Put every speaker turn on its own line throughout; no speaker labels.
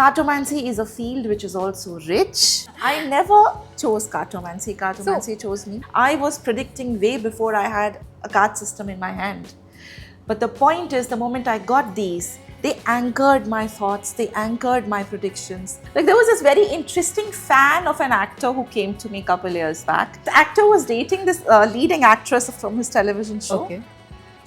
cartomancy is a field which is also rich. I never chose cartomancy. Cartomancy chose me. I was predicting way before I had a card system in my hand. But the point is, the moment I got these, they anchored my thoughts, they anchored my predictions. Like, there was this very interesting fan of an actor who came to me a couple years back. The actor was dating this leading actress from his television show.
Okay.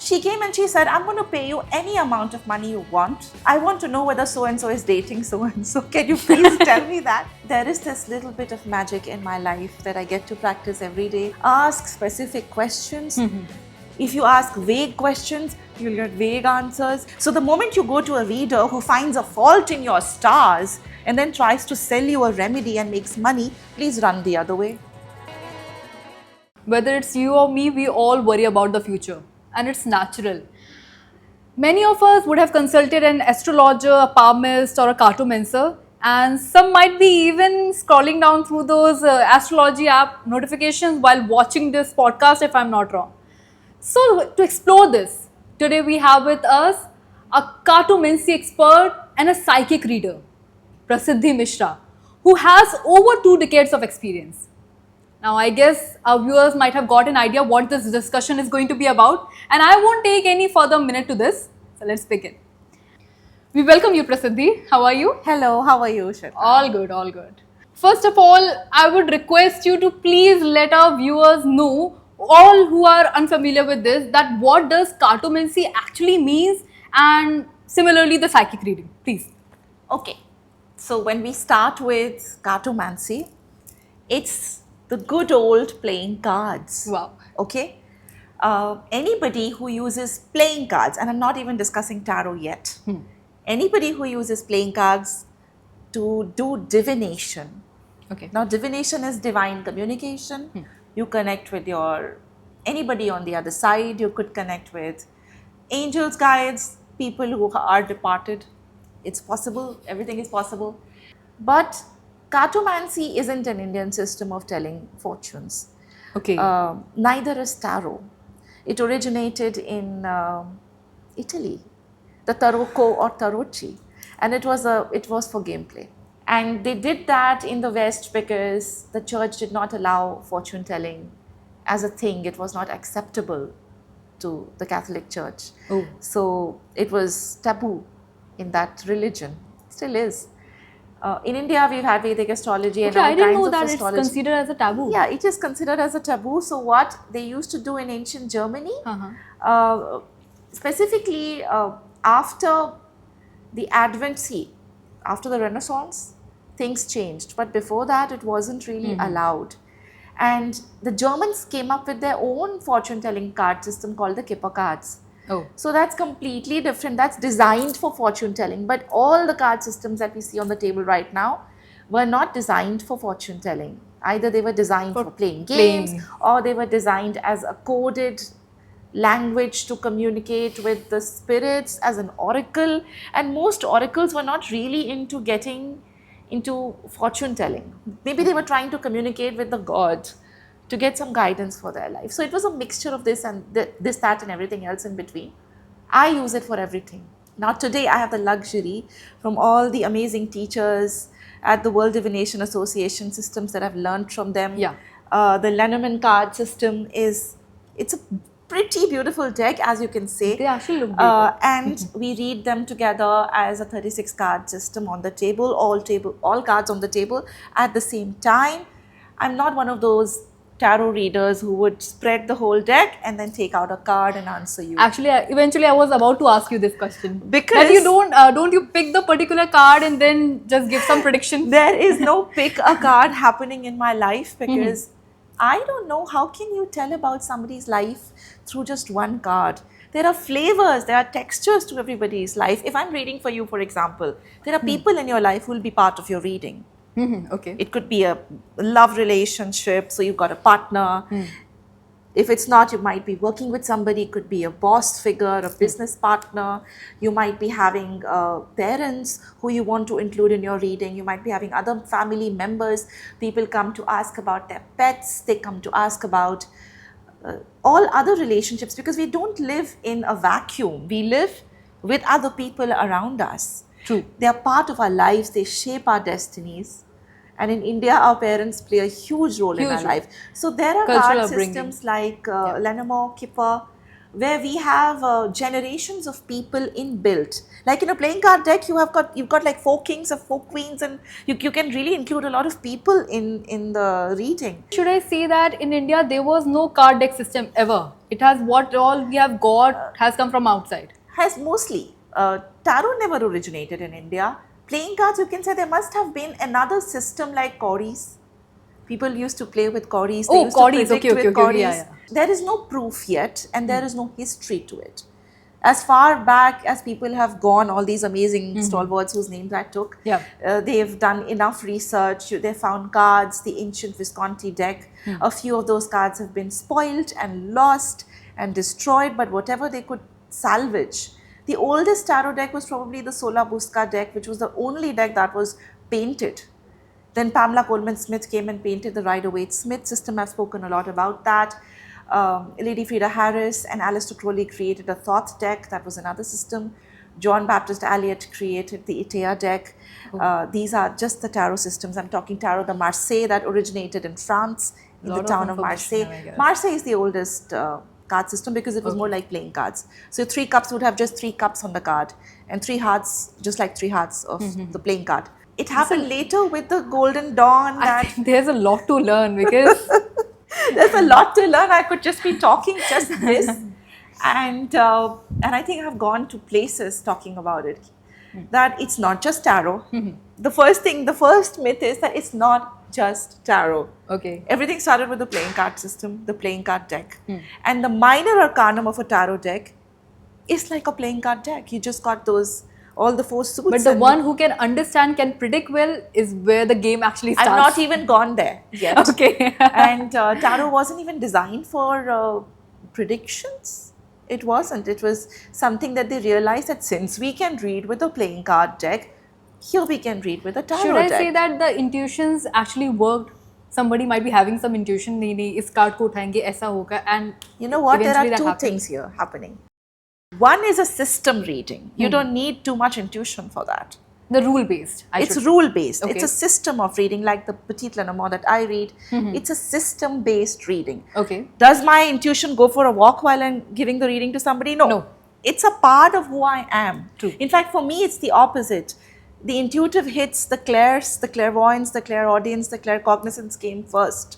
She came and she said, I'm going to pay you any amount of money you want. I want to know whether so-and-so is dating so-and-so. Can you please tell me that? There is this little bit of magic in my life that I get to practice every day. Ask specific questions. If you ask vague questions, you'll get vague answers. So the moment you go to a reader who finds a fault in your stars and then tries to sell you a remedy and makes money, please run the other way.
Whether it's you or me, we all worry about the future, and it's natural. Many of us would have consulted an astrologer, a palmist, or a cartomancer, and some might be even scrolling down through those astrology app notifications while watching this podcast, if I'm not wrong. So, to explore this, today we have with us a cartomancy expert and a psychic reader, Prasiddhi Mishra, who has over 2 decades of experience. Now, I guess our viewers might have got an idea what this discussion is going to be about, and I won't take any further minute to this. So, let's begin. We welcome you, Prasiddhi. How are you?
Hello, how are you, Shweta?
All good, all good. First of all, I would request you to please let our viewers know, all who are unfamiliar with this, that what does cartomancy actually means, and similarly the psychic reading, please.
Okay, so when we start with cartomancy, it's the good old playing cards.
Wow.
Okay, anybody who uses playing cards, and I'm not even discussing tarot yet, anybody who uses playing cards to do divination.
Okay.
Now, divination is divine communication. You connect with anybody on the other side. You could connect with angels, guides, people who are departed. It's possible. Everything is possible. But cartomancy isn't an Indian system of telling fortunes.
Okay.
Neither is tarot. It originated in Italy, the tarocco or tarocchi, and it was for gameplay. And they did that in the West because the church did not allow fortune telling as a thing. It was not acceptable to the Catholic Church.
Oh.
So it was taboo in that religion. Still is. In India, we've had Vedic astrology and
Okay,
all
I didn't
kinds
know
of
that it's
astrology.
considered as a taboo.
Yeah, it is considered as a taboo. So what they used to do in ancient Germany, specifically after the Advent, after the Renaissance, things changed. But before that, it wasn't really allowed. And the Germans came up with their own fortune-telling card system called the Kipper cards.
Oh.
So that's completely different. That's designed for fortune-telling. But all the card systems that we see on the table right now were not designed for fortune-telling. Either they were designed for playing games, or they were designed as a coded language to communicate with the spirits as an oracle. And most oracles were not really into getting into fortune telling. Maybe they were trying to communicate with the god to get some guidance for their life. So it was a mixture of this and this, that, and everything else in between. I use it for everything. Now today I have the luxury from all the amazing teachers at the World Divination Association systems that I've learned from them.
Yeah.
The Lenormand card system it's a pretty beautiful deck, as you can say.
They actually look beautiful.
And we read them together as a 36 card system on the table, all cards on the table at the same time. I'm not one of those tarot readers who would spread the whole deck and then take out a card and answer you.
Actually, eventually I was about to ask you this question.
Because
that you don't you pick the particular card and then just give some prediction?
There is no pick a card happening in my life because I don't know how can you tell about somebody's life through just one card. There are flavors, there are textures to everybody's life. If I'm reading for you, for example, there are people in your life who will be part of your reading.
Okay.
It could be a love relationship, so you've got a partner. If it's not, you might be working with somebody, it could be a boss figure, a business partner. You might be having parents who you want to include in your reading. You might be having other family members. People come to ask about their pets. They come to ask about all other relationships because we don't live in a vacuum. We live with other people around us.
True.
They are part of our lives, they shape our destinies. And in India, our parents play a huge role in
Huge
our
role.
life. So there are
Cultural
card
upbringing.
systems like
Yeah.
Lenormand, Kipper, where we have generations of people inbuilt. Like in a playing card deck, you've got like 4 kings or 4 queens, and you can really include a lot of people in the reading.
Should I say that in India there was no card deck system ever? It has what all we have got has come from outside.
Has mostly tarot never originated in India. Playing cards, you can say there must have been another system like Cauries. People used to play with Cauries. They
Oh,
used
Cauries,
to predict
okay,
with Cauries.
yeah, yeah.
There is no proof yet, and there is no history to it. As far back as people have gone, all these amazing stalwarts whose names I took,
Yeah.
they've done enough research. They found cards, the ancient Visconti deck. A few of those cards have been spoiled and lost and destroyed, but whatever they could salvage. The oldest tarot deck was probably the Sola Busca deck, which was the only deck that was painted. Then Pamela Coleman Smith came and painted the Rider-Waite-Smith system. I've spoken a lot about that. Lady Frida Harris and Aleister Crowley created a Thoth deck. That was another system. John Baptist Alliot created the Itea deck. These are just the tarot systems. I'm talking Tarot de Marseille that originated in France, in the
Lot of
town of
information,
Marseille.
I guess.
Marseille is the oldest card system because it was more like playing cards. So 3 cups would have just 3 cups on the card, and 3 hearts, just like 3 hearts of the playing card. It happened later with the Golden Dawn
I
that
think there's a lot to learn because
there's a lot to learn. I could just be talking just this, and I think I've gone to places talking about it. That it's not just tarot. The first myth is that it's not just tarot.
okay.
Everything started with the playing card system, the playing card deck, and the minor arcanum of a tarot deck is like a playing card deck. You just got those all the 4 suits.
But the
and
one who can understand, can predict well is where the game actually starts.
I've not even gone there yet.
Okay.
And tarot wasn't even designed for predictions. It wasn't. It was something that they realized that since we can read with a playing card deck, here we can read with a tarot
Should I
deck.
say that the intuitions actually worked? Somebody might be having some intuition, नहीं इस card को उठाएंगे ऐसा होगा, and
You know what? There
eventually
are
that
2
happens.
things here happening. One is a system reading. You don't need too much intuition for that.
The rule based.
It's rule based.
Okay.
It's a system of reading, like the Petit Lenormand that I read. It's a system based reading.
Okay.
Does my intuition go for a walk while I'm giving the reading to somebody? No.
No.
It's a part of who I am.
True.
In fact, for me, it's the opposite. The intuitive hits, the clairs, the clairvoyance, the clairaudience, the claircognizance came first.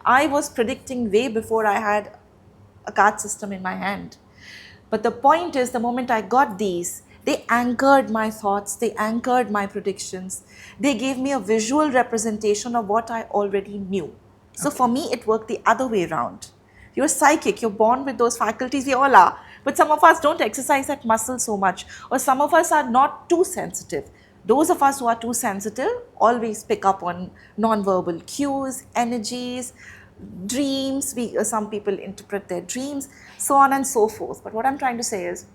I was predicting way before I had a card system in my hand. But the point is, the moment I got these, they anchored my thoughts, they anchored my predictions, they gave me a visual representation of what I already knew. So for me, it worked the other way around. You're psychic, you're born with those faculties, we all are. But some of us don't exercise that muscle so much, or some of us are not too sensitive. Those of us who are too sensitive always pick up on non-verbal cues, energies, dreams. Some people interpret their dreams, so on and so forth. But what I'm trying to say is,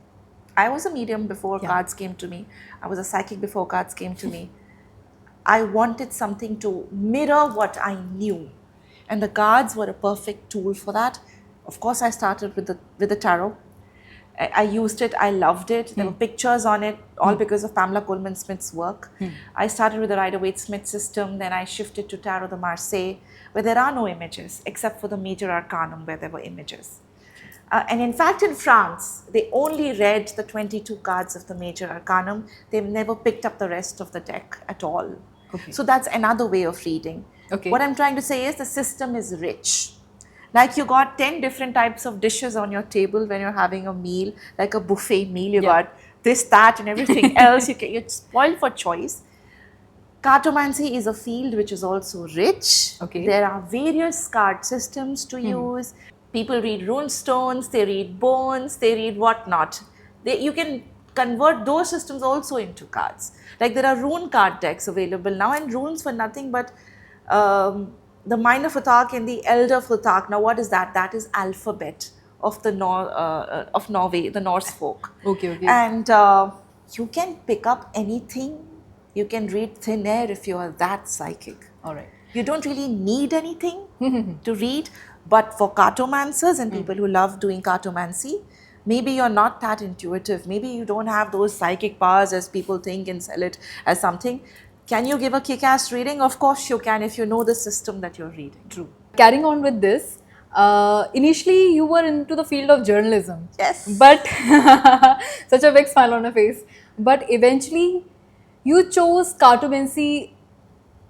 I was a medium before cards came to me. I was a psychic before cards came to me. I wanted something to mirror what I knew, and the cards were a perfect tool for that. Of course, I started with the tarot. I used it, I loved it. There were pictures on it, all because of Pamela Coleman Smith's work. I started with the Rider-Waite-Smith system, then I shifted to Tarot de Marseille, where there are no images, except for the major arcanum where there were images. And in fact, in France, they only read the 22 cards of the major arcanum. They've never picked up the rest of the deck at all.
Okay.
So that's another way of reading.
Okay.
What I'm trying to say is the system is rich. Like you got 10 different types of dishes on your table when you're having a meal, like a buffet meal. You got this, that, and everything else. You're spoiled for choice. Cartomancy is a field which is also rich.
Okay.
There are various card systems to use. People read rune stones, they read bones, they read whatnot. You can convert those systems also into cards. Like there are rune card decks available now, and runes were nothing but the Minor Futhark and the Elder Futhark. Now what is that? That is alphabet of the of Norway, the Norse folk.
Okay.
And you can pick up anything. You can read thin air if you are that psychic.
All right.
You don't really need anything to read, but for cartomancers and people who love doing cartomancy, Maybe you're not that intuitive. Maybe you don't have those psychic powers as people think and sell it as something. Can you give a kick-ass reading? Of course you can if you know the system that you're reading.
True. Carrying on with this, initially you were into the field of journalism.
Yes.
But such a big smile on your face. But eventually you chose cartomancy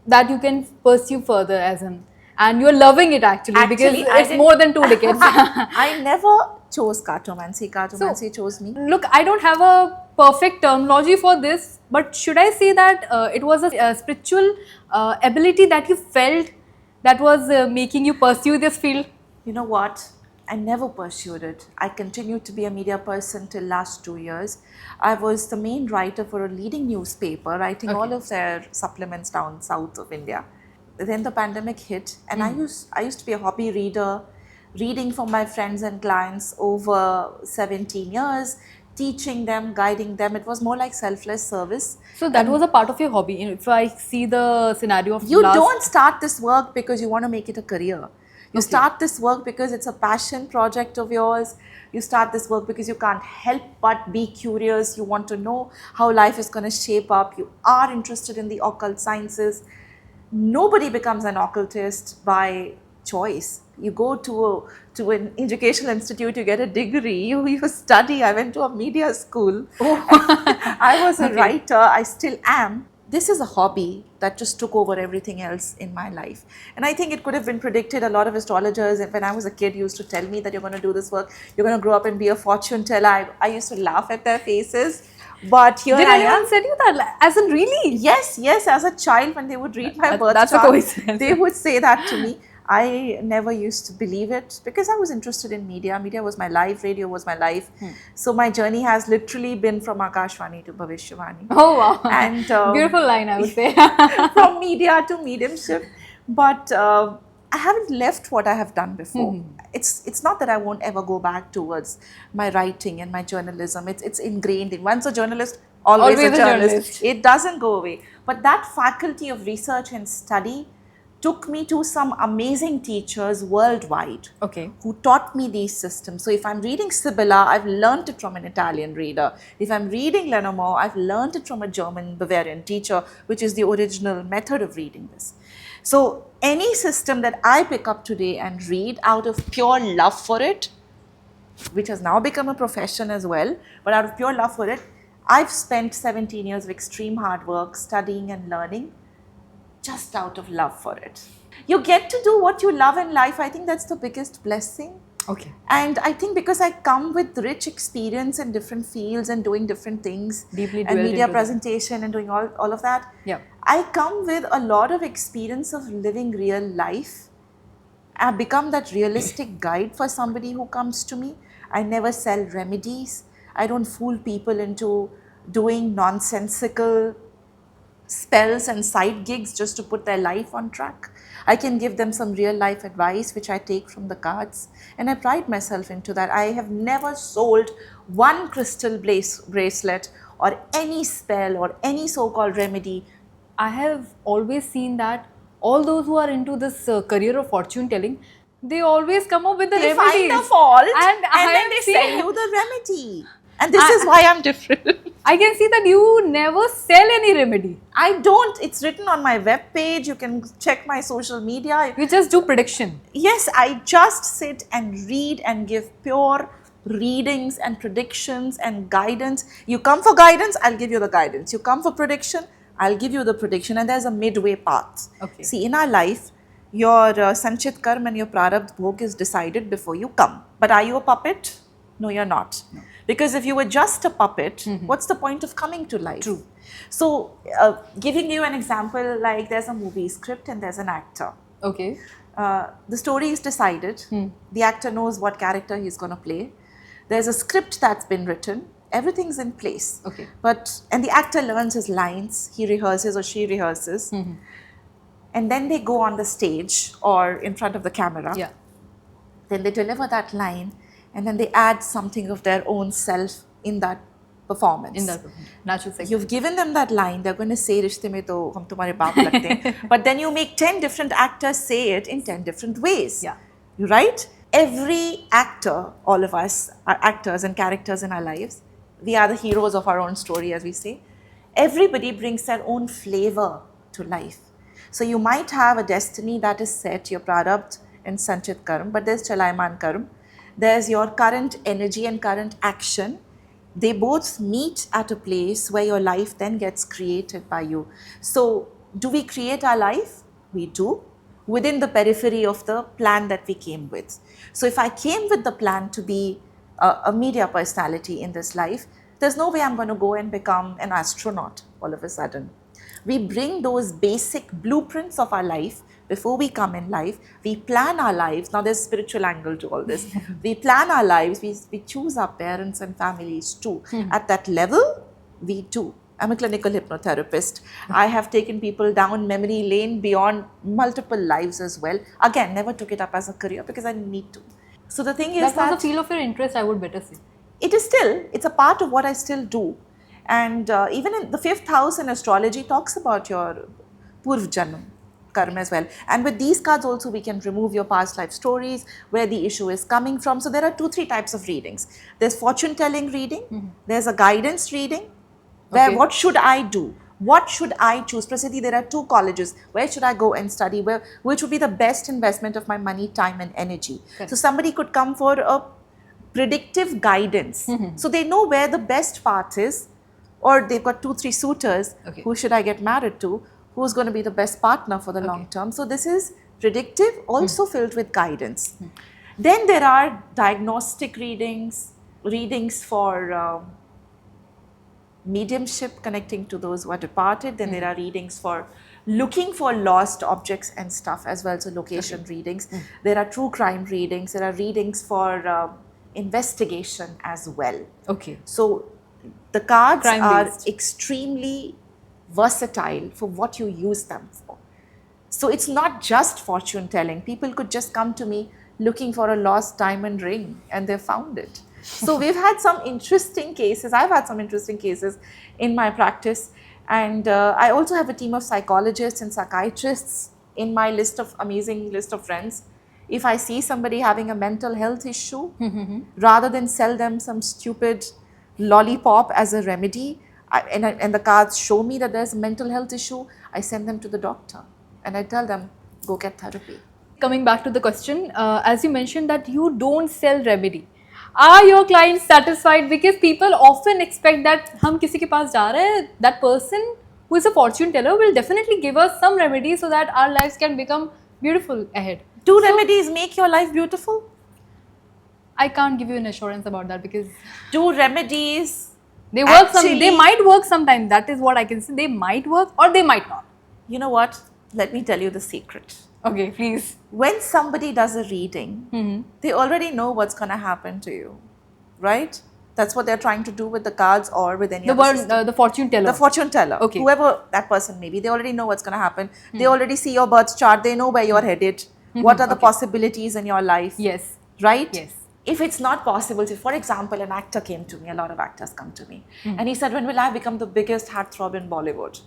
that you can pursue further as in, and you're loving it actually because
Actually, I
it's
didn't-
more than 2 decades.
I never chose cartomancy. Cartomancy chose me.
Look, I don't have a perfect terminology for this, but should I say that it was a spiritual ability that you felt that was making you pursue this field?
You know what? I never pursued it. I continued to be a media person till last 2 years. I was the main writer for a leading newspaper, writing all of their supplements down south of India. Then the pandemic hit, and I used to be a hobby reader, reading for my friends and clients over 17 years, teaching them, guiding them. It was more like selfless service.
So that was a part of your hobby. If I see the scenario of
You
last-
don't start this work because you want to make it a career. You start this work because it's a passion project of yours. You start this work because you can't help but be curious. You want to know how life is going to shape up. You are interested in the occult sciences. Nobody becomes an occultist by choice. You go to an educational institute, you get a degree, you study. I went to a media school. I was a writer, I still am. This is a hobby that just took over everything else in my life. And I think it could have been predicted. A lot of astrologers, when I was a kid, used to tell me that you're going to do this work, you're going to grow up and be a fortune teller. I used to laugh at their faces. But here
Did
I
anyone
am.
said you that? As in really?
Yes, as a child, when they would read my birth
That's a
chart,
coincidence.
they would say that to me. I never used to believe it because I was interested in media. Media was my life, radio was my life. So my journey has literally been from Akashvani to Bhavishyavani.
Oh wow.
And
Beautiful line, I would say.
from media to mediumship. But I haven't left what I have done before. It's not that I won't ever go back towards my writing and my journalism. It's ingrained in. Once a journalist, always a journalist. It doesn't go away. But that faculty of research and study took me to some amazing teachers worldwide
Okay.
who taught me these systems. So if I'm reading Sibylla, I've learned it from an Italian reader. If I'm reading Lenormand, I've learned it from a German Bavarian teacher, which is the original method of reading this. So any system that I pick up today and read out of pure love for it, which has now become a profession as well, but out of pure love for it, I've spent 17 years of extreme hard work studying and learning just out of love for it. You get to do what you love in life. I think that's the biggest blessing.
Okay.
And I think because I come with rich experience in different fields and doing different things,
Deeply
and
dwelled
media
into that.
presentation and doing all of that,
Yeah.
I come with a lot of experience of living real life. I've become that realistic guide for somebody who comes to me. I never sell remedies. I don't fool people into doing nonsensical spells and side gigs just to put their life on track. I can give them some real life advice which I take from the cards, and I pride myself into that. I have never sold one crystal bracelet or any spell or any so-called remedy.
I have always seen that all those who are into this career of fortune telling, they always come up with the
They
remedies.
find a fault
and
and then
have
they
seen-
sell you the remedy. And this is why I'm different.
I can see that you never sell any remedy.
I don't. It's written on my webpage. You can check my social media.
You just do prediction.
Yes, I just sit and read and give pure readings and predictions and guidance. You come for guidance, I'll give you the guidance. You come for prediction, I'll give you the prediction. And there's a midway path.
Okay.
See, in our life, your Sanchit Karma and your Prarabdh Bhog is decided before you come. But are you a puppet? No, you're not. No. Because if you were just a puppet, what's the point of coming to life?
True.
So, giving you an example, like there's a movie script and there's an actor.
Okay.
The story is decided. The actor knows what character he's going to play. There's a script that's been written. Everything's in place.
Okay.
And the actor learns his lines. He rehearses or she rehearses. And then they go on the stage or in front of the camera.
Yeah.
Then they deliver that line. And then they add something of their own self in that performance.
In that natural sex.
You've given them that line, they're going to say, Rishte mein to hum tumhare baap lagte hain. But then you make 10 different actors say it in 10 different ways.
Yeah.
You right? every actor, all of us are actors and characters in our lives. We are the heroes of our own story, as we say. Everybody brings their own flavor to life. So you might have a destiny that is set, your Prarabdha and Sanchit Karm, but there's Chalayman Karm. There's your current energy and current action. They both meet at a place where your life then gets created by you. So do we create our life? We do, within the periphery of the plan that we came with. So if I came with the plan to be a media personality in this life, there's no way I'm going to go and become an astronaut all of a sudden. We bring those basic blueprints of our life before we come in life. We plan our lives. Now there's a spiritual angle to all this. We plan our lives. We choose our parents and families too. At that level, we do. I'm a clinical hypnotherapist. I have taken people down memory lane beyond multiple lives as well. Again, never took it up as a career because I didn't need to. So the thing is
that was the field of your interest, I would better say.
It is still, it's a part of what I still do. And even in the 5th house in astrology talks about your Purv Janam karma as well. And with these cards also we can remove your past life stories, where the issue is coming from. So there are 2-3 types of readings. There's fortune telling reading, there's a guidance reading, where what should I do? What should I choose? Prasiddhi, there are 2 colleges. Where should I go and study? Which would be the best investment of my money, time and energy?
Okay.
So somebody could come for a predictive guidance. So they know where the best path is, or they've got 2-3 suitors.
Okay.
Who should I get married to? Who's going to be the best partner for the long term? So this is predictive, also filled with guidance. Then there are diagnostic readings, readings for mediumship, connecting to those who are departed. Then there are readings for looking for lost objects and stuff as well, so location readings. There are true crime readings. There are readings for investigation as well.
Okay.
So the cards
Crime
are
based.
extremely versatile for what you use them for. So it's not just fortune telling. People could just come to me looking for a lost diamond ring and they found it. So we've had some interesting cases. I've had some interesting cases in my practice. And I also have a team of psychologists and psychiatrists in my amazing list of friends. If I see somebody having a mental health issue, rather than sell them some stupid lollipop as a remedy, and the cards show me that there's a mental health issue, I send them to the doctor and I tell them, go get therapy.
Coming back to the question, as you mentioned that you don't sell remedy. Are your clients satisfied? Because people often expect that हम किसी के पास जा रहे हैं, that person who is a fortune teller will definitely give us some remedy so that our lives can become beautiful ahead.
Do remedies make your life beautiful?
I can't give you an assurance about that because
Do remedies
they work. They
actually-
might work sometime. That is what I can say. They might work or they might not.
You know what? Let me tell you the secret.
Okay, please.
When somebody does a reading, they already know what's going to happen to you, right? That's what they're trying to do with the cards or with any
The
other
word,
system.
the fortune teller.
The fortune teller,
Okay.
whoever that person may be, they already know what's going to happen. They already see your birth chart. They know where you're headed. What are the possibilities in your life,
Yes.
right?
Yes.
If it's not possible, so for example, an actor came to me, a lot of actors come to me, and he said, when will I become the biggest heartthrob in Bollywood?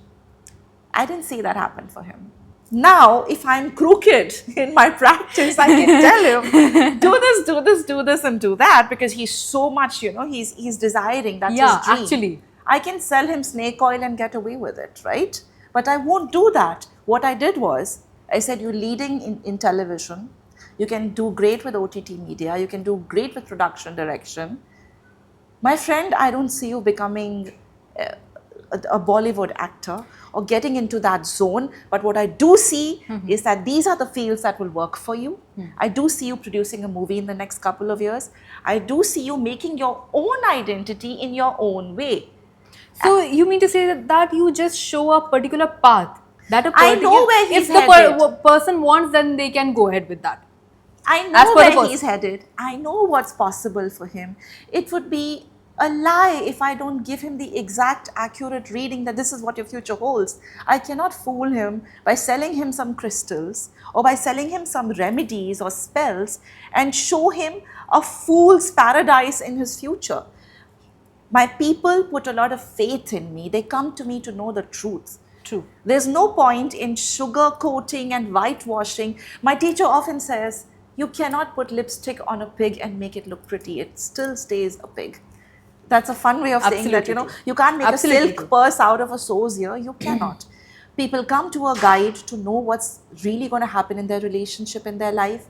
I didn't see that happen for him. Now, if I'm crooked in my practice, I can tell him, do this, do this, do this, and do that, because he's so much, he's desiring, that's
Yeah,
his dream.
actually.
I can sell him snake oil and get away with it, right? But I won't do that. What I did was, I said, you're leading in television. You can do great with OTT media. You can do great with production direction. My friend, I don't see you becoming a Bollywood actor or getting into that zone. But what I do see is that these are the fields that will work for you. I do see you producing a movie in the next couple of years. I do see you making your own identity in your own way.
So you mean to say that you just show a particular path that a
I
particular,
know where he's
if the
headed.
person wants, then they can go ahead with that.
I
As
know
per the
where
person.
he's headed. I know what's possible for him. It would be a lie if I don't give him the exact accurate reading that this is what your future holds. I cannot fool him by selling him some crystals or by selling him some remedies or spells and show him a fool's paradise in his future. My people put a lot of faith in me. They come to me to know the truth.
True.
There's no point in sugar coating and whitewashing. My teacher often says, You cannot put lipstick on a pig and make it look pretty. It still stays a pig. That's a fun way of saying that,
Absolutely true.
you can't make
Absolutely
a silk
true.
purse out of a so's ear. You cannot. People come to a guide to know what's really going to happen in their relationship, in their life.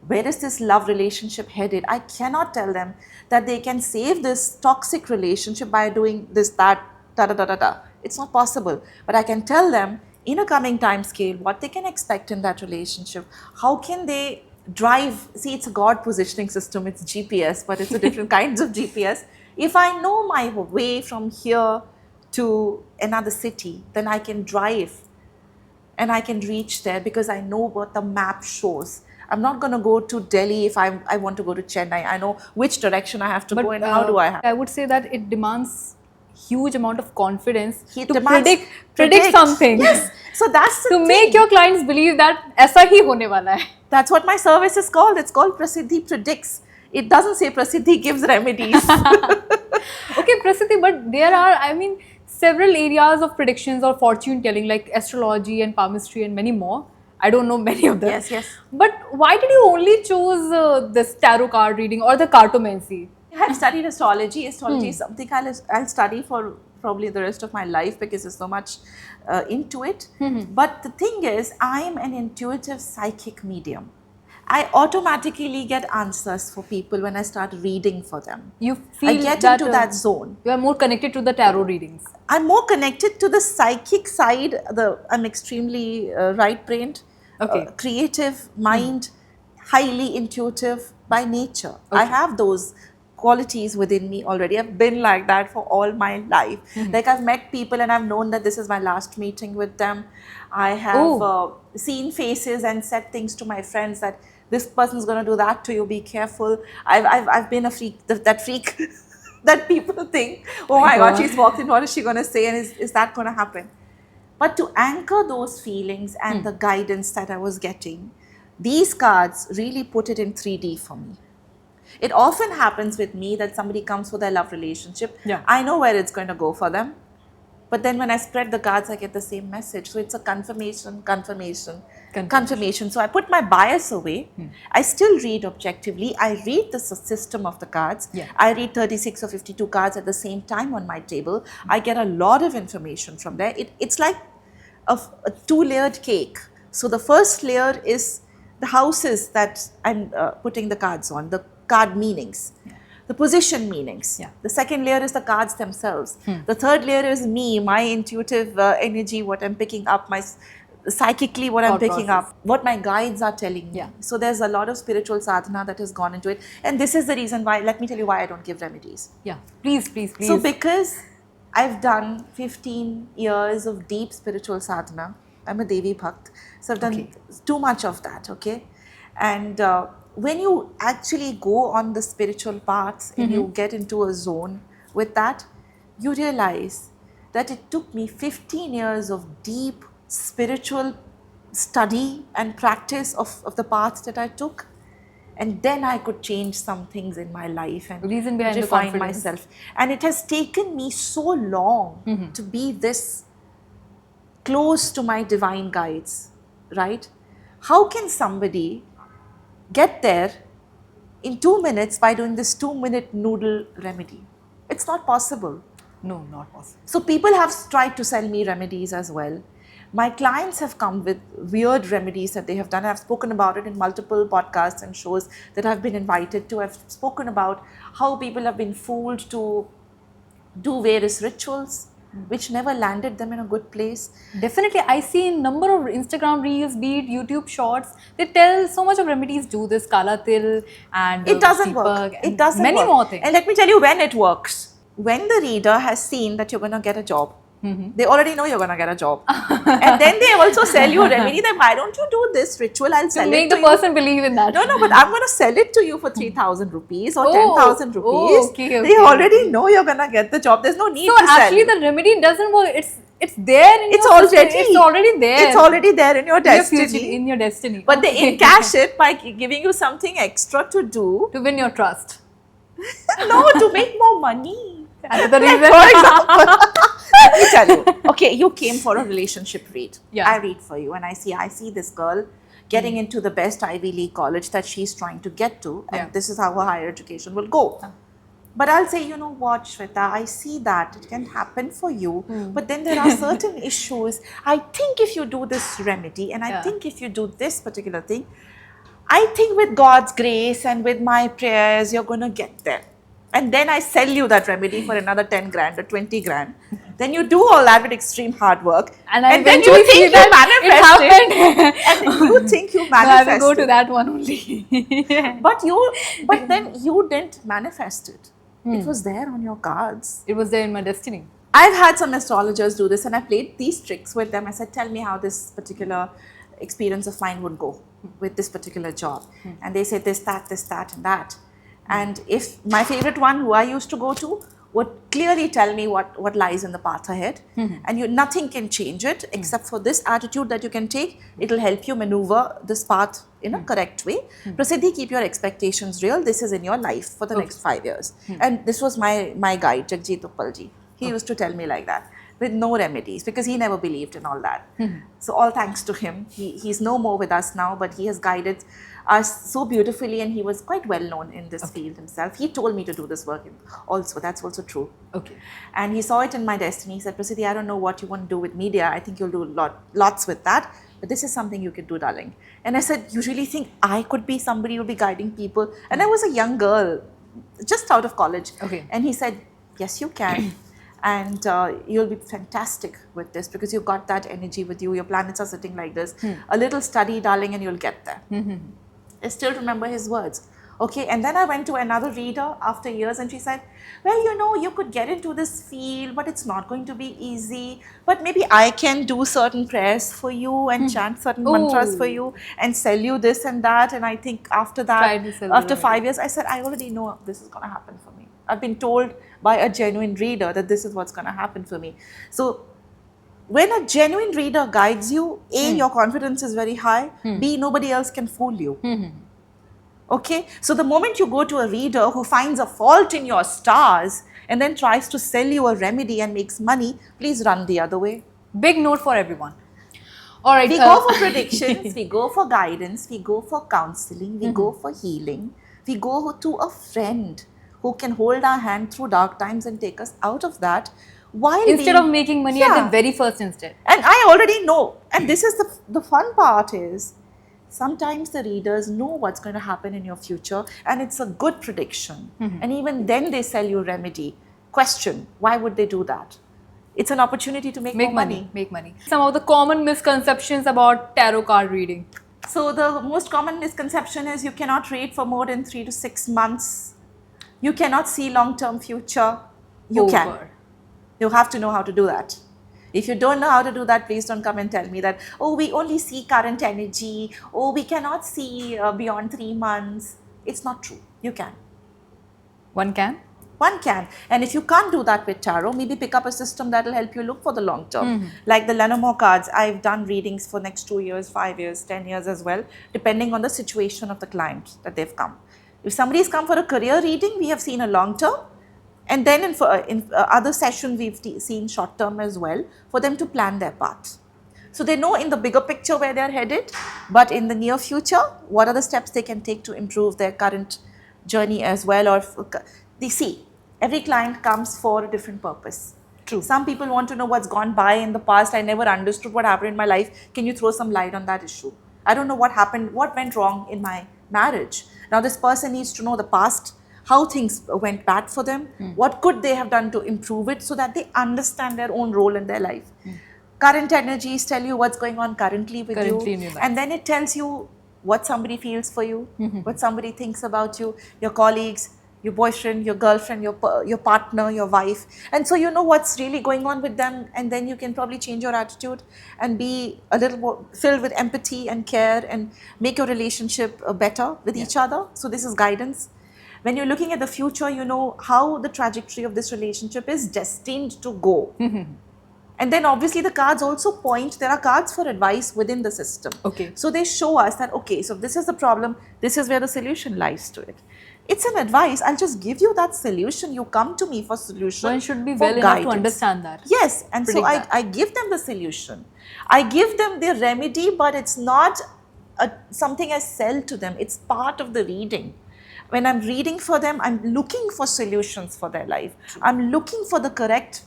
Where is this love relationship headed? I cannot tell them that they can save this toxic relationship by doing this, that, da da da da da. It's not possible. But I can tell them in a coming time scale what they can expect in that relationship. How can they drive? See, it's a God positioning system, it's GPS, but it's a different kinds of GPS. If I know my way from here to another city, then I can drive and I can reach there because I know what the map shows. I'm not going to go to Delhi if I want to go to Chennai. I know which direction I have to go and how do I have.
I would say that it demands huge amount of confidence
It
to
demands-
predict something.
Yes. So that's the
To
thing.
make your clients believe that ऐसा ही होने वाला है.
That's what my service is called. It's called Prasiddhi Predicts. It doesn't say Prasiddhi gives remedies.
Okay, Prasiddhi, but there are, I mean, several areas of predictions or fortune telling like astrology and palmistry and many more. I don't know many of them.
Yes, yes.
But why did you only choose this tarot card reading or the cartomancy?
I have studied astrology. Astrology is something I'll study for probably the rest of my life because there's so much into it. But the thing is, I am an intuitive psychic medium. I automatically get answers for people when I start reading for them.
You feel
I get
that,
into that zone.
You are more connected to the tarot readings.
I'm more connected to the psychic side. I'm extremely right-brained,
Okay.
creative mind, highly intuitive by nature. I have those qualities within me already. I've been like that for all my life. Like I've met people and I've known that this is my last meeting with them. I have seen faces and said things to my friends that this person's going to do that to you, be careful. I've been a freak, that freak that people think, oh my God, she's walked in, what is she going to say and is that going to happen? But to anchor those feelings and the guidance that I was getting, these cards really put it in 3D for me. It often happens with me that somebody comes with their love relationship.
Yeah.
I know where it's going to go for them. But then when I spread the cards, I get the same message. So it's a confirmation. So I put my bias away. I still read objectively. I read the system of the cards.
Yeah.
I read 36 or 52 cards at the same time on my table. I get a lot of information from there. It's like a two-layered cake. So the first layer is the houses that I'm putting the cards on, the card meanings.
Yeah.
The position meanings.
Yeah.
The second layer is the cards themselves. The third layer is me, my intuitive energy, what I'm picking up, psychically what I'm
Thought
picking
process.
up, what my guides are telling me.
Yeah.
So there's a lot of spiritual sadhana that has gone into it. And this is the reason why, let me tell you why I don't give remedies.
Yeah, please.
So because I've done 15 years of deep spiritual sadhana, I'm a Devi Bhakt, so I've done too much of that, okay? And when you actually go on the spiritual paths and you get into a zone with that, you realize that it took me 15 years of deep spiritual study and practice of the paths that I took. And then I could change some things in my life and
Reason behind the
refine
confidence.
myself. And it has taken me so long to be this close to my divine guides, right? How can somebody get there in 2 minutes by doing this 2-minute noodle remedy? It's not possible.
No, not possible.
So people have tried to sell me remedies as well. My clients have come with weird remedies that they have done. I've spoken about it in multiple podcasts and shows that I've been invited to. I've spoken about how people have been fooled to do various rituals which never landed them in a good place.
Definitely, I see in number of Instagram reels, be it YouTube shorts, they tell so much of remedies, do this Kala Til and
It doesn't work.
Deepak and
It doesn't
many
work.
more things.
And let me tell you when it works. When the reader has seen that you're going to get a job, they already know you're going to get a job. And then they also sell you a remedy that why don't you do this ritual? I'll sell
to
it
make
to
the
you.
person believe in that.
No, but I'm going to sell it to you for 3,000 rupees or
Oh,
10,000 rupees.
oh, okay,
They
okay,
already know you're going to get the job. There's no need
So
to sell.
actually, the remedy doesn't work. It's there in
It's
your system.
already,
It's already there.
It's already there in your
in your future,
destiny.
in your destiny.
But they
Okay.
encash it by giving you something extra to do.
to win your trust.
No, to make more money.
Another
Like,
reason.
for example, let me tell you. Okay, you came for a relationship read.
Yeah.
I read for you and I see this girl getting into the best Ivy League college that she's trying to get to, and
Yeah.
this is how her higher education will go. But I'll say, you know what, Shweta, I see that it can happen for you, but then there are certain issues. I think if you do this remedy, and I
Yeah.
think if you do this particular thing, I think with God's grace and with my prayers, you're going to get there. And then I sell you that remedy for another 10 grand or 20 grand. Then you do all that with extreme hard work.
And I
then you
eventually see
think you
that
manifest
it happened.
And you think you
So I
manifest
will go to
it.
that one only.
But then you didn't manifest it. It was there on your cards.
It was there in my destiny.
I've had some astrologers do this, and I played these tricks with them. I said, tell me how this particular experience of mine would go with this particular job. And they said this, that, and that. And if my favorite one, who I used to go to, would clearly tell me what lies in the path ahead. And nothing can change it except for this attitude that you can take. It'll help you maneuver this path in a correct way. Prasiddhi, keep your expectations real. This is in your life for the next 5 years. And this was my guide, Jagjit Uppalji. He used to tell me like that, with no remedies, because he never believed in all that. So all thanks to him. He's no more with us now, but he has guided us so beautifully, and he was quite well known in this field himself. He told me to do this work also. That's also true.
Okay.
And he saw it in my destiny. He said, Prasiddhi, I don't know what you want to do with media. I think you'll do lots with that. But this is something you can do, darling. And I said, you really think I could be somebody who'll be guiding people? And I was a young girl, just out of college.
Okay.
And he said, yes, you can. And you'll be fantastic with this because you've got that energy with you. Your planets are sitting like this. A little study, darling, and you'll get there. I still remember his words. Okay, and then I went to another reader after years, and she said, well, you know, you could get into this field, but it's not going to be easy. But maybe I can do certain prayers for you and chant certain mantras for you and sell you this and that. And I think after
Try
that,
to sell
after
the
5 years, I said, I already know this is going to happen for me. I've been told by a genuine reader that this is what's going to happen for me. So when a genuine reader guides you, A, your confidence is very high, B, nobody else can fool you. Okay, so the moment you go to a reader who finds a fault in your stars and then tries to sell you a remedy and makes money, please run the other way.
Big note for everyone. All right.
We go for predictions, we go for guidance, we go for counseling, we go for healing, we go to a friend who can hold our hand through dark times and take us out of that. While
Instead of making money at the very first instant.
And I already know, and this is the fun part is, sometimes the readers know what's going to happen in your future and it's a good prediction. And even then they sell you remedy. Question, why would they do that? It's an opportunity to make more money.
Make money. Some of the common misconceptions about tarot card reading.
So the most common misconception is you cannot read for more than 3 to 6 months. You cannot see long-term future. You can.
Over.
You have to know how to do that. If you don't know how to do that, please don't come and tell me that, oh, we only see current energy, oh, we cannot see beyond 3 months. It's not true. You can.
One can.
One can. And if you can't do that with tarot, maybe pick up a system that will help you look for the long term. Like the Lenormand cards, I've done readings for next 2 years, 5 years, 10 years as well, depending on the situation of the client that they've come. If somebody's come for a career reading, we have seen a long term. And then in other sessions, we've seen short term as well for them to plan their path. So they know in the bigger picture where they're headed, but in the near future, what are the steps they can take to improve their current journey as well. Or they see, every client comes for a different purpose.
True.
Some people want to know what's gone by in the past. I never understood what happened in my life. Can you throw some light on that issue? I don't know what happened, what went wrong in my marriage. Now this person needs to know the past, how things went bad for them, what could they have done to improve it so that they understand their own role in their life. Current energies tell you what's going on currently with you,
in your life.
and then it tells you what somebody feels for you, what somebody thinks about you, your colleagues, your boyfriend, your girlfriend, your partner, your wife. And so you know what's really going on with them, and then you can probably change your attitude and be a little more filled with empathy and care and make your relationship better with each other. So this is guidance. When you're looking at the future, you know how the trajectory of this relationship is destined to go. And then obviously the cards also point, there are cards for advice within the system.
Okay.
So they show us that, okay, so this is the problem, this is where the solution lies to it. It's an advice, I'll just give you that solution, you come to me for solution.
One should be
for
well enough to
guidance.
understand that.
Yes, and so
Predict that.
I give them the solution. I give them the remedy, but it's not something I sell to them. It's part of the reading. When I'm reading for them, I'm looking for solutions for their life. I'm looking for the correct,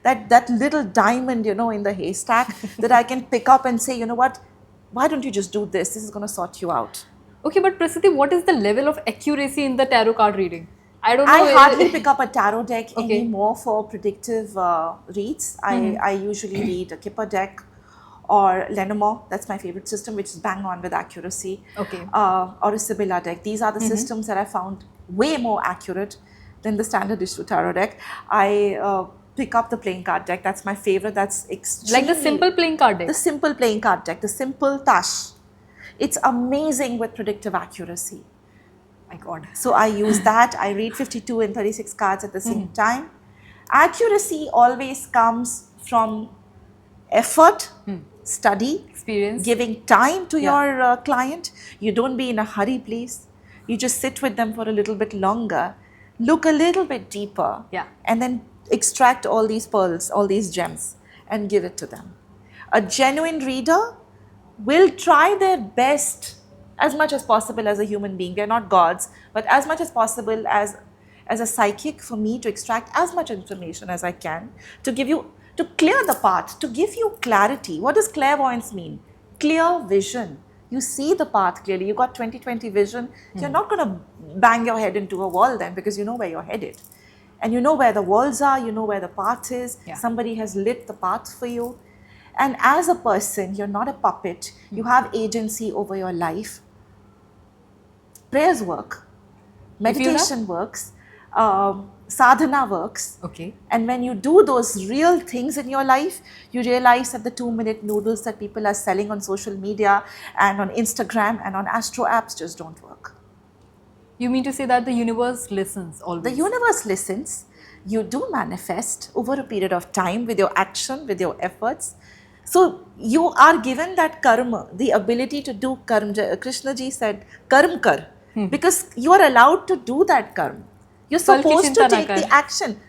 that little diamond, in the haystack that I can pick up and say, you know what, why don't you just do this? This is going to sort you out.
Okay, but Prasiddhi, what is the level of accuracy in the tarot card reading? I don't know.
I hardly pick up a tarot deck
Okay.
anymore for predictive reads. I usually read a Kipper deck or Lenormand. That's my favorite system, which is bang on with accuracy.
Okay.
Or a Sibylla deck. These are the systems that I found way more accurate than the standard issue tarot deck. I pick up the playing card deck. That's my favorite. That's extremely...
Like the simple playing card deck.
The simple playing card deck. The simple Tash. It's amazing with predictive accuracy.
My God.
So I use that. I read 52 and 36 cards at the same time. Accuracy always comes from effort, study,
Experience.
giving time to your client. You don't be in a hurry, please. You just sit with them for a little bit longer, look a little bit deeper,
Yeah.
and then extract all these pearls, all these gems, and give it to them. A genuine reader will try their best as much as possible as a human being. They're not gods, but as much as possible as a psychic, for me to extract as much information as I can to give you, to clear the path, to give you clarity. What does clairvoyance mean? Clear vision. You see the path clearly. You got 20/20 vision. You're not going to bang your head into a wall then, because you know where you're headed. And you know where the walls are, you know where the path is.
Yeah.
Somebody has lit the path for you. And as a person, you're not a puppet. You have agency over your life. Prayers work. Meditation works. Sadhana works.
Okay.
And when you do those real things in your life, you realize that the 2-minute noodles that people are selling on social media and on Instagram and on Astro apps just don't work.
You mean to say that the universe listens always?
The universe listens. You do manifest over a period of time with your action, with your efforts. So you are given that karma, the ability to do karma. Krishna ji said, karm kar, because you are allowed to do that karma. You're
Phal ki
supposed to
chinta na
take
kar.
the action.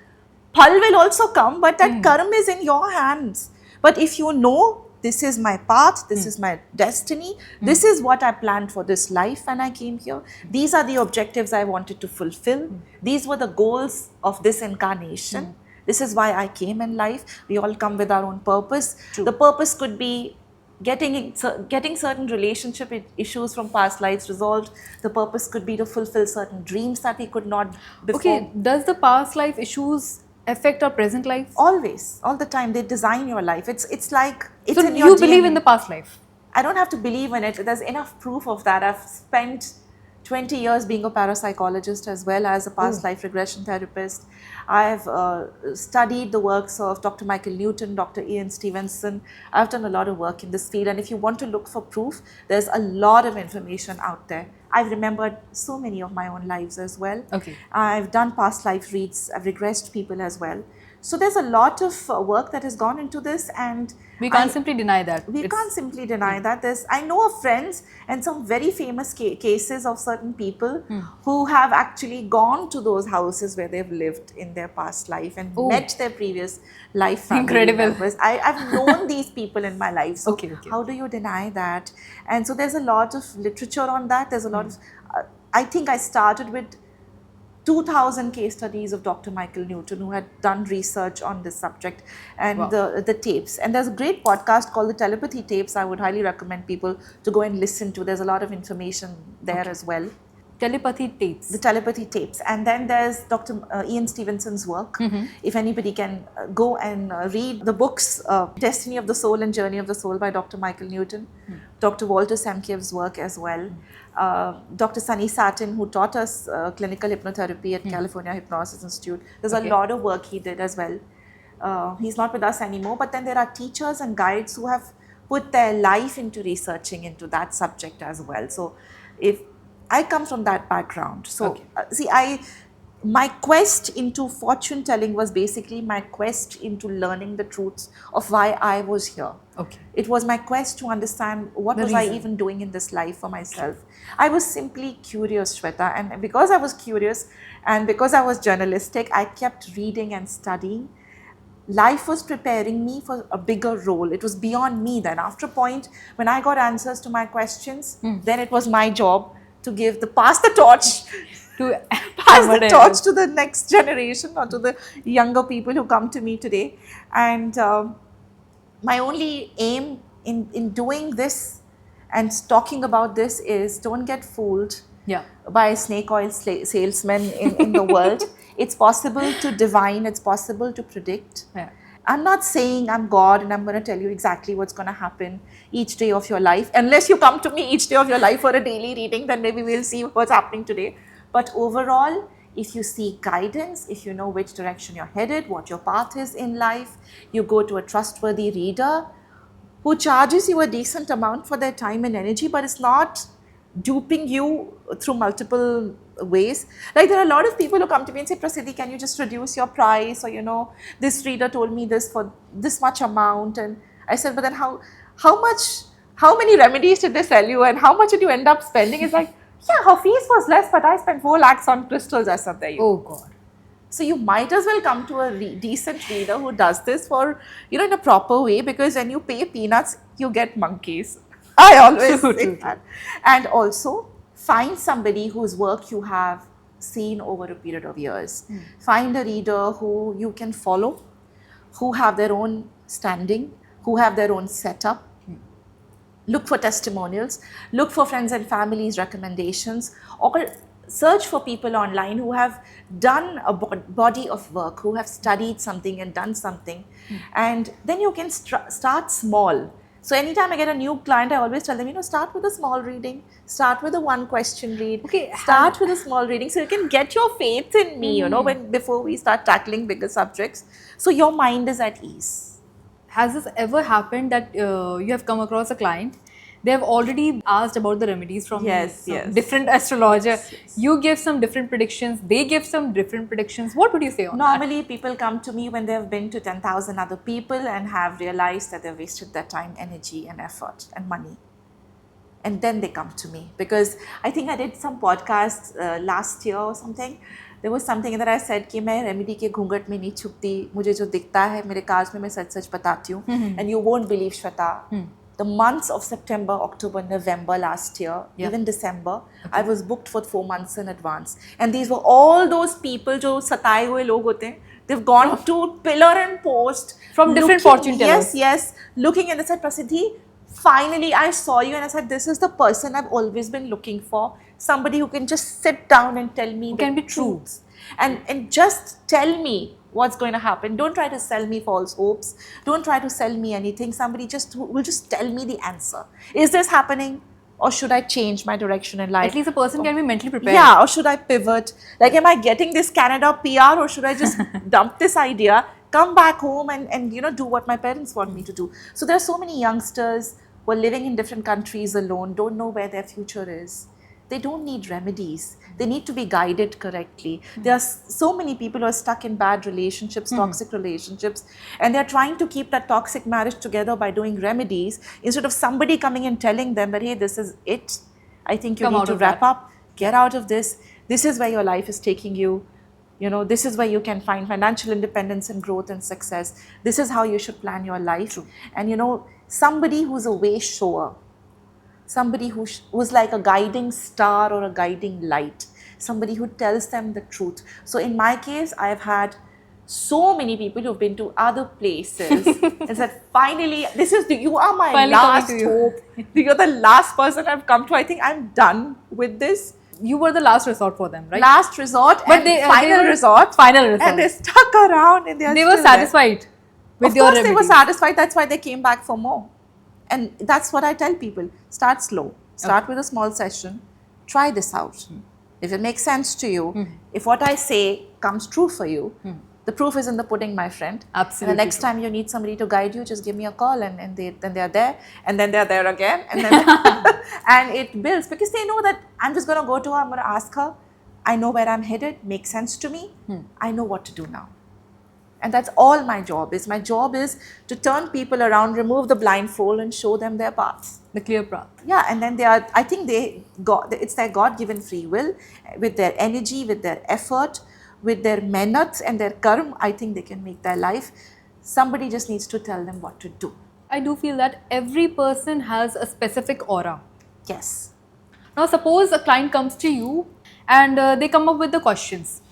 Phal will also come, but that karma is in your hands. But if you know, this is my path, this is my destiny, this is what I planned for this life when I came here, these are the objectives I wanted to fulfill, these were the goals of this incarnation, this is why I came in life. We all come with our own purpose. The purpose could be getting certain relationship issues from past lives resolved. The purpose could be to fulfill certain dreams that we could not before.
Okay, does the past life issues affect our present life?
Always, all the time, they design your life. It's like, it's
So
in your
you believe
DNA.
in the past life?
I don't have to believe in it. There's enough proof of that. I've spent 20 years being a parapsychologist as well as a past life regression therapist. I've studied the works of Dr. Michael Newton, Dr. Ian Stevenson. I've done a lot of work in this field, and if you want to look for proof, there's a lot of information out there. I've remembered so many of my own lives as well.
Okay.
I've done past life reads. I've regressed people as well. So there's a lot of work that has gone into this, and
We can't simply deny that.
we
It's-
can't simply deny that. I know of friends and some very famous cases of certain people who have actually gone to those houses where they've lived in their past life and met their previous life family
Incredible.
members. I've known these people in my life. So
Okay.
how do you deny that? And so there's a lot of literature on that. There's a lot of, I think I started with 2,000 case studies of Dr. Michael Newton, who had done research on this subject, and the tapes. And there's a great podcast called the Telepathy Tapes. I would highly recommend people to go and listen to. There's a lot of information there as well.
Telepathy tapes.
The telepathy tapes. And then there's Dr. Ian Stevenson's work. If anybody can go and read the books, Destiny of the Soul and Journey of the Soul by Dr. Michael Newton, Dr. Walter Samkev's work as well, Dr. Sunny Satin, who taught us clinical hypnotherapy at California Hypnosis Institute. There's a lot of work he did as well. He's not with us anymore, but then there are teachers and guides who have put their life into researching into that subject as well. So if I come from that background. So, my quest into fortune telling was basically my quest into learning the truths of why I was here.
Okay.
It was my quest to understand what
The
was I
reason.
even doing in this life for myself. I was simply curious, Shweta, and because I was curious and because I was journalistic, I kept reading and studying. life was preparing me for a bigger role. It was beyond me then. After a point, when I got answers to my questions, then it was my job to pass the torch
To
pass the
someone
torch
else.
to the next generation or to the younger people who come to me today. And my only aim in doing this and talking about this is don't get fooled
Yeah.
by a snake oil salesman in the world. It's possible to divine, it's possible to predict.
Yeah.
I'm not saying I'm God and I'm going to tell you exactly what's going to happen each day of your life. Unless you come to me each day of your life for a daily reading, then maybe we'll see what's happening today. But overall, if you seek guidance, if you know which direction you're headed, what your path is in life, you go to a trustworthy reader who charges you a decent amount for their time and energy, but it's not duping you through multiple ways. Like there are a lot of people who come to me and say, Prasiddhi, can you just reduce your price? Or, you know, this reader told me this for this much amount. And I said, but then how many remedies did they sell you and how much did you end up spending? It's like, yeah, her fees was less, but I spent 4 lakhs on crystals or something.
Oh God.
So you might as well come to a decent reader who does this for, you know, in a proper way, because when you pay peanuts, you get monkeys. I always say that. And also find somebody whose work you have seen over a period of years. Find a reader who you can follow, who have their own standing, who have their own setup. Look for testimonials, look for friends and family's recommendations, or search for people online who have done a body of work, who have studied something and done something. And then you can start small. So anytime I get a new client, I always tell them, you know, start with a small reading, start with a 1 question read,
Okay,
start with a small reading so you can get your faith in me, you know, before we start tackling bigger subjects. So your mind is at ease.
Has this ever happened that you have come across a client? They have already asked about the remedies from
Yes,
some
yes.
different astrologer. You give some different predictions. They give some different predictions. What would you say on that?
Normally, people come to me when they've been to 10,000 other people and have realized that they've wasted their time, energy, and effort and money. And then they come to me, because I think I did some podcasts last year or something. There was something that I said कि मैं remedy के घूंघट में नहीं छुपती, मुझे जो दिखता है मेरे कार्ड्स में मैं सच सच बताती हूँ. And you won't believe, Shweta, the months of September, October, November last year, even December, I was booked for 4 months in advance. And these were all those people जो सताए हुए लोग होते हैं. They've gone to pillar and post
From different fortune tellers.
Yes, looking, and they said, Prasiddhi, finally I saw you, and I said, this is the person I've always been looking for. Somebody who can just sit down and tell me the
can be true.
truths. And just tell me what's going to happen. Don't try to sell me false hopes. Don't try to sell me anything. Somebody will just tell me the answer. Is this happening? Or should I change my direction in life?
At least a person can be mentally prepared.
Yeah, or should I pivot? Like, am I getting this Canada PR, or should I just dump this idea, come back home and you know, do what my parents want me to do? So there are so many youngsters who are living in different countries alone, don't know where their future is. They don't need remedies. They need to be guided correctly. There are so many people who are stuck in bad relationships, toxic relationships, and they're trying to keep that toxic marriage together by doing remedies instead of somebody coming and telling them that, hey, this is it. I think you
Come
need
out
to
of
wrap
that.
up, get out of this. This is where your life is taking you. You know, this is where you can find financial independence and growth and success. This is how you should plan your life. And you know, somebody who's a way shower, somebody who's like a guiding star or a guiding light, somebody who tells them the truth. So in my case, I've had so many people who've been to other places and said, finally, you are my
Finally
last
coming to you.
hope. You're the last person I've come to. I think I'm done with this.
You were the last resort for them, right?
Last resort,
But
and
they
final
were
resort.
final resort.
And they stuck around and they
were
still
satisfied with
Of
your
course, they were
remedies.
satisfied. That's why they came back for more. And that's what I tell people. Start slow. Start with a small session. Try this out. If it makes sense to you, if what I say comes true for you, the proof is in the pudding, my friend.
Absolutely
And the next
true.
time you need somebody to guide you, just give me a call, and then they're there, and then they're there again, and then and it builds, because they know that I'm just going to go to her, I'm going to ask her, I know where I'm headed, makes sense to me, I know what to do now. And that's all my job is. My job is to turn people around, remove the blindfold, and show them their paths.
The clear path.
Yeah, and then I think it's their God-given free will, with their energy, with their effort, with their mehnat and their karm. I think they can make their life Somebody just needs to tell them what to do.
I do feel that every person has a specific aura.
Yes.
Now, suppose a client comes to you and they come up with the questions.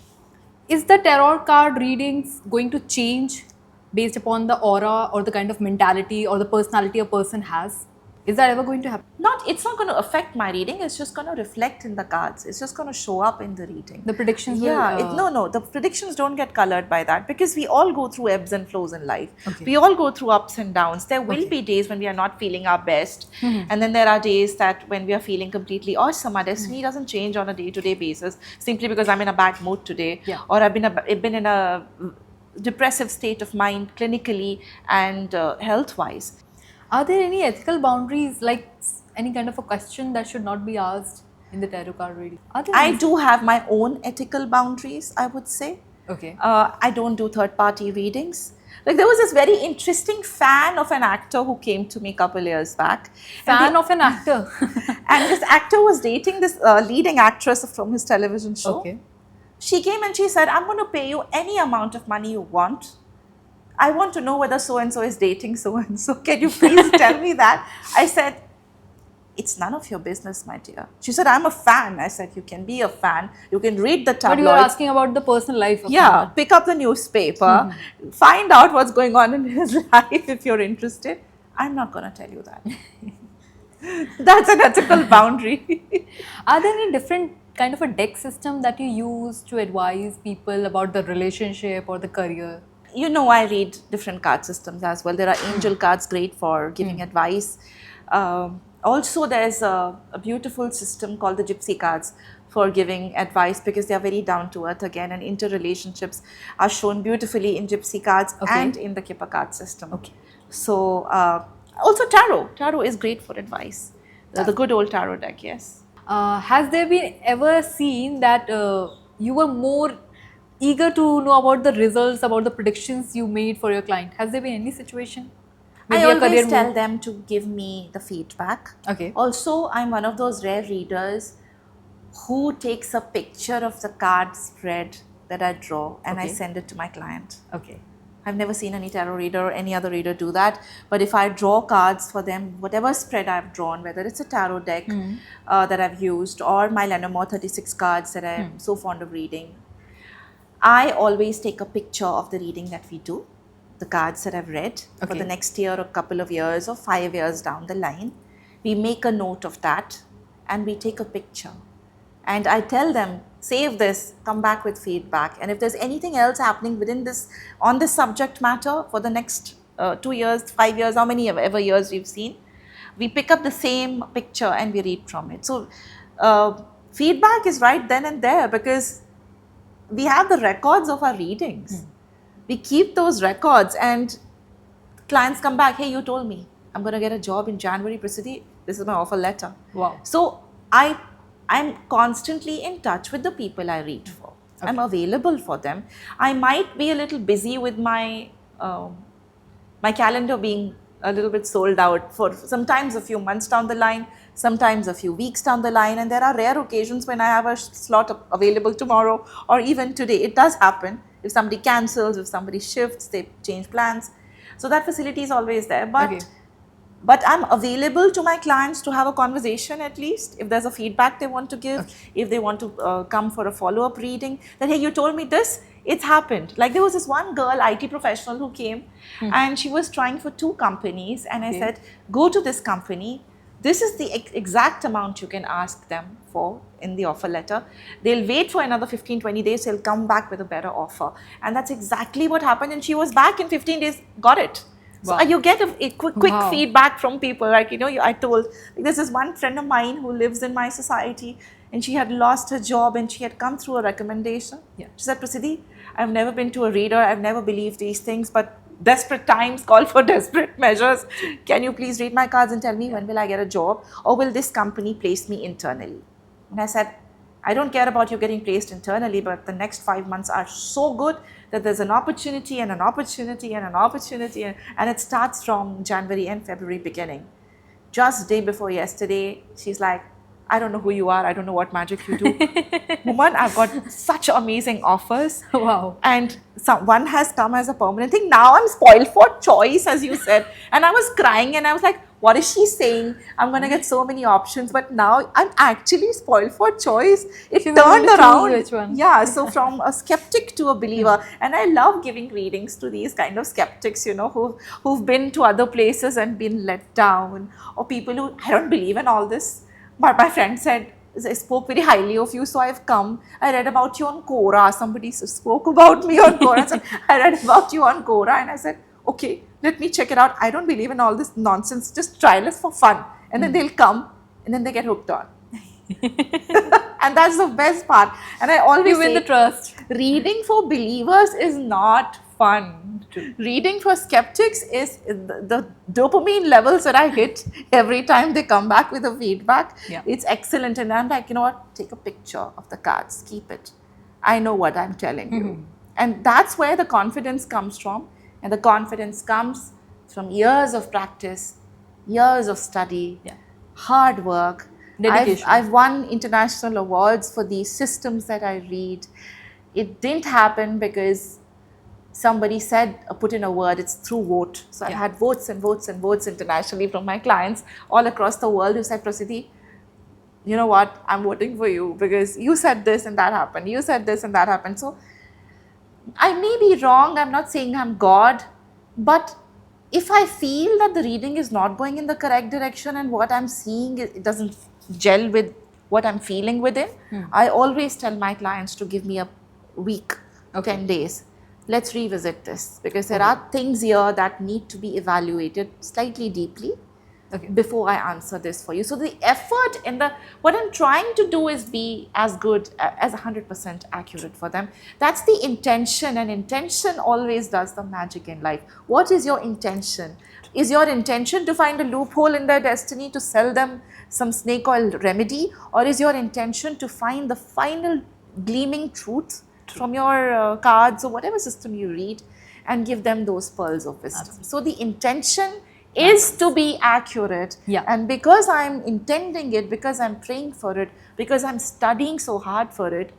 Is the tarot card readings going to change based upon the aura or the kind of mentality or the personality a person has? Is that ever going to happen?
It's not going to affect my reading. It's just going to reflect in the cards. It's just going to show up in the reading.
The predictions
Yeah,
will...
no. The predictions don't get colored by that because we all go through ebbs and flows in life.
Okay.
We all go through ups and downs. There will
Okay.
be days when we are not feeling our best, and then there are days that when we are feeling completely awesome. Our destiny doesn't change on a day-to-day basis simply because I'm in a bad mood today,
Yeah.
or I've been in a depressive state of mind clinically and health-wise.
Are there any ethical boundaries, like any kind of a question that should not be asked in the tarot card reading? Are there
I
any?
do have my own ethical boundaries, I would say.
Okay.
I don't do third-party readings. Like there was this very interesting fan of an actor who came to me a couple years back.
Fan of an actor.
And this actor was dating this leading actress from his television show.
Okay.
She came and she said, I'm going to pay you any amount of money you want. I want to know whether so-and-so is dating so-and-so. Can you please tell me that? I said, it's none of your business, my dear. She said, I'm a fan. I said, you can be a fan. You can read the
But
tabloids.
you are asking about the personal life of
Yeah,
someone.
pick up the newspaper, find out what's going on in his life if you're interested. I'm not going to tell you that. That's an ethical boundary.
Are there any different kind of a deck system that you use to advise people about the relationship or the career?
You know, I read different card systems as well. There are angel cards, great for giving advice. Also, there's a beautiful system called the Gypsy cards for giving advice because they are very down to earth again, and interrelationships are shown beautifully in Gypsy cards and in the Kipper card system.
Okay.
So, also tarot. Tarot is great for advice. The good old tarot deck, yes.
Has there been ever seen that you were more eager to know about the results, about the predictions you made for your client? Has there been any situation?
I
Maybe a career
always tell
move?
them to give me the feedback.
Okay.
Also, I'm one of those rare readers who takes a picture of the card spread that I draw and I
Okay.
send it to my client.
Okay.
I've never seen any tarot reader or any other reader do that. But if I draw cards for them, whatever spread I've drawn, whether it's a tarot deck that I've used or my Lenormand 36 cards that I'm so fond of reading, I always take a picture of the reading that we do, the cards that I've read for
Okay.
the next year or a couple of years or 5 years down the line. We make a note of that and we take a picture. And I tell them, save this, come back with feedback. And if there's anything else happening within this, on this subject matter for the next 2 years, 5 years, how many ever years we've seen, we pick up the same picture and we read from it. So feedback is right then and there because we have the records of our readings. We keep those records and clients come back, hey, you told me I'm going to get a job in January, Prasidhi. This is my offer letter.
Wow.
So I'm constantly in touch with the people I read for. I'm available for them. I might be a little busy with my my calendar being a little bit sold out for sometimes a few months down the line, sometimes a few weeks down the line, and there are rare occasions when I have a slot available tomorrow or even today. It does happen. If somebody cancels, if somebody shifts, they change plans. So that facility is always there. But I'm available to my clients to have a conversation at least. If there's a feedback they want to give, if they want to come for a follow-up reading, that, hey, you told me this, it's happened. Like there was this one girl, IT professional who came and she was trying for 2 companies and I said, go to this company. This is the exact amount you can ask them for in the offer letter. They'll wait for another 15-20 days. They'll come back with a better offer. And that's exactly what happened. And she was back in 15 days, got it. So you get a quick feedback from people. Like, I told, this is one friend of mine who lives in my society and she had lost her job and she had come through a recommendation.
Yeah.
She said, Prasidhi, I've never been to a reader. I've never believed these things, but desperate times call for desperate measures. Can you please read my cards and tell me when will I get a job or will this company place me internally? And I said, I don't care about you getting placed internally, but the next 5 months are so good that there's an opportunity and an opportunity and an opportunity. And it starts from January and February beginning. Just day before yesterday, she's like, I don't know who you are. I don't know what magic you do. Woman, I've got such amazing offers.
Wow.
And one has come as a permanent thing. Now I'm spoiled for choice, as you said. And I was crying and I was like, what is she saying? I'm going to get so many options. But now I'm actually spoiled for choice. It
She's able
turned
to choose
around.
which one.
Yeah. So from a skeptic to a believer. And I love giving readings to these kind of skeptics, you know, who've been to other places and been let down. Or people who, I don't believe in all this. But my friend said, I spoke very highly of you, so I've come. I read about you on Quora. Somebody spoke about me on Quora. So I read about you on Quora, and I said, okay, let me check it out. I don't believe in all this nonsense. Just trial it for fun. And then they'll come, and then they get hooked on. And that's the best part. And I always
You win
say,
the trust.
reading for believers is not fun.
True.
Reading for skeptics is the dopamine levels that I hit every time they come back with a feedback.
Yeah.
It's excellent. And I'm like, you know what? Take a picture of the cards, keep it. I know what I'm telling you. And that's where the confidence comes from. And the confidence comes from years of practice, years of study, hard work.
Dedication.
I've won international awards for these systems that I read. It didn't happen because somebody said, put in a word, it's through vote. So I had votes and votes and votes internationally from my clients all across the world who said, Prasiddhi, you know what, I'm voting for you because you said this and that happened. You said this and that happened. So I may be wrong. I'm not saying I'm God, but if I feel that the reading is not going in the correct direction and what I'm seeing, it doesn't gel with what I'm feeling within, I always tell my clients to give me a week, 10 days. Let's revisit this because there are things here that need to be evaluated slightly deeply before I answer this for you. So the effort and what I'm trying to do is be as good as 100% accurate for them. That's the intention, and intention always does the magic in life. What is your intention? Is your intention to find a loophole in their destiny to sell them some snake oil remedy, or is your intention to find the final gleaming truth from your cards or whatever system you read and give them those pearls of wisdom? Absolutely. So the intention is to be accurate, and because I'm intending it, because I'm praying for it, because I'm studying so hard for it,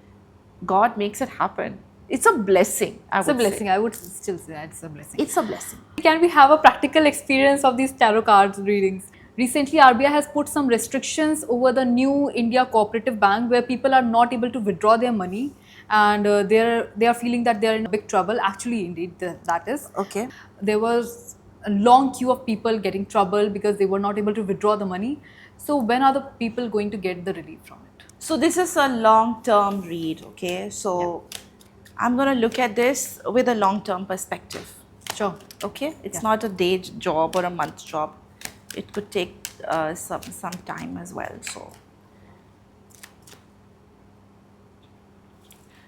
God makes it happen. It's a blessing.
It's a blessing. I would still say that it's a blessing.
It's a blessing.
Can we have a practical experience of these tarot cards readings? Recently, RBI has put some restrictions over the new India Cooperative Bank where people are not able to withdraw their money, and they are feeling that they are in big trouble. Actually, indeed, that is.
Okay.
There was a long queue of people getting trouble because they were not able to withdraw the money. So when are the people going to get the relief from it?
So this is a long-term read, okay? So I'm going to look at this with a long-term perspective.
Sure.
Okay? It's not a day job or a month job. It could take some time as well. So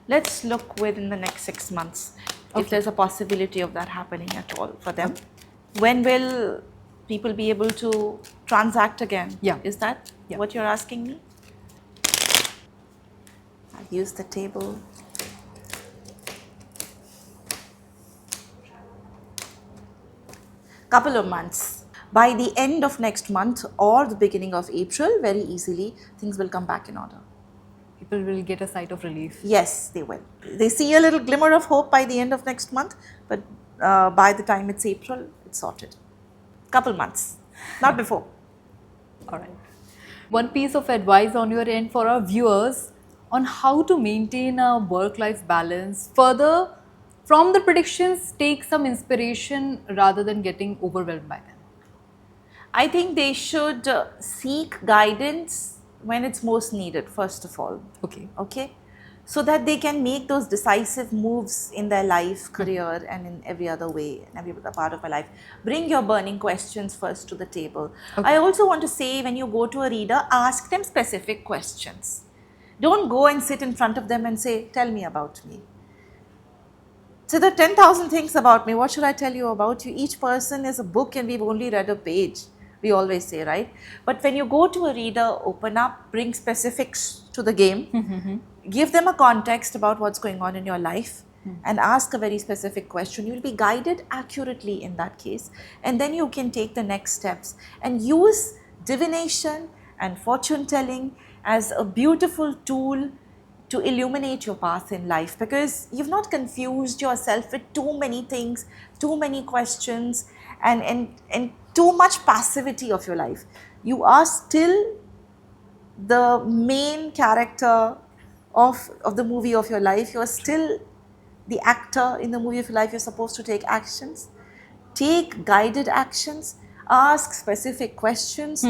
let's look within the next 6 months if there's a possibility of that happening at all for them. When will people be able to transact again? Is that what you're asking me? I'll use the table. Couple of months. By the end of next month or the beginning of April, very easily, things will come back in order.
People will get a sight of relief.
Yes, they will. They see a little glimmer of hope by the end of next month, but by the time it's April, it's sorted. Couple months, not before.
All right. One piece of advice on your end for our viewers on how to maintain a work-life balance. Further, from the predictions, take some inspiration rather than getting overwhelmed by them.
I think they should seek guidance when it's most needed, first of all. Okay? So that they can make those decisive moves in their life, career, and in every other way, in every other part of my life. Bring your burning questions first to the table. I also want to say, when you go to a reader, ask them specific questions. Don't go and sit in front of them and say, tell me about me. So there are 10,000 things about me. What should I tell you about you? Each person is a book and we've only read a page. We always say, right? But when you go to a reader, open up, bring specifics to the game, give them a context about what's going on in your life, and ask a very specific question. You'll be guided accurately in that case. And then you can take the next steps and use divination and fortune telling as a beautiful tool to illuminate your path in life, because you've not confused yourself with too many things, too many questions, and too much passivity of your life. You are still the main character of the movie of your life. You're still the actor in the movie of your life. You're supposed to take actions, take guided actions, ask specific questions.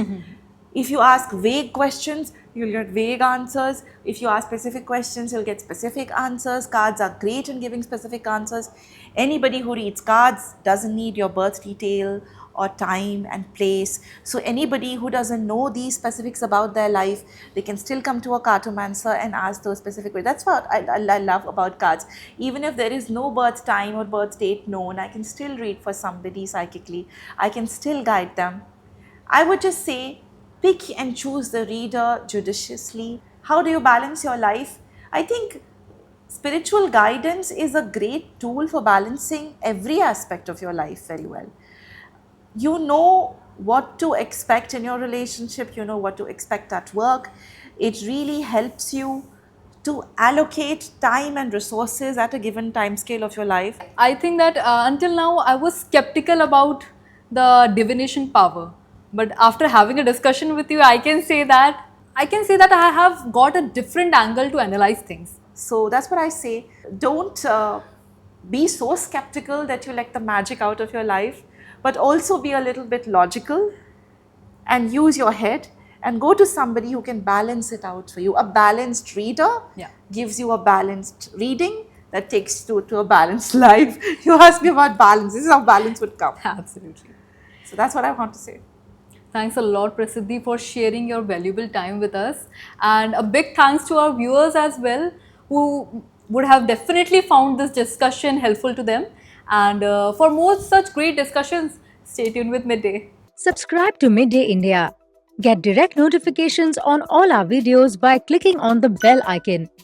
If you ask vague questions, you'll get vague answers. If you ask specific questions, you'll get specific answers. Cards are great in giving specific answers. Anybody who reads cards doesn't need your birth detail or time and place. So anybody who doesn't know these specifics about their life, they can still come to a cartomancer and ask those specific questions. That's what I love about cards. Even if there is no birth time or birth date known, I can still read for somebody psychically. I can still guide them. I would just say, pick and choose the reader judiciously. How do you balance your life? I think spiritual guidance is a great tool for balancing every aspect of your life very well. You know what to expect in your relationship, you know what to expect at work. It really helps you to allocate time and resources at a given time scale of your life.
I think that until now I was skeptical about the divination power, but after having a discussion with you, I can say that I have got a different angle to analyze things.
So that's what I say. Don't be so skeptical that you let the magic out of your life, but also be a little bit logical and use your head and go to somebody who can balance it out for you. A balanced reader gives you a balanced reading that takes you to a balanced life. You asked me about balance. This is how balance would come.
Absolutely.
So that's what I want to say.
Thanks a lot, Prasiddhi, for sharing your valuable time with us. And a big thanks to our viewers as well, who would have definitely found this discussion helpful to them. And for more such great discussions, stay tuned with Midday.
Subscribe to Midday India. Get direct notifications on all our videos by clicking on the bell icon.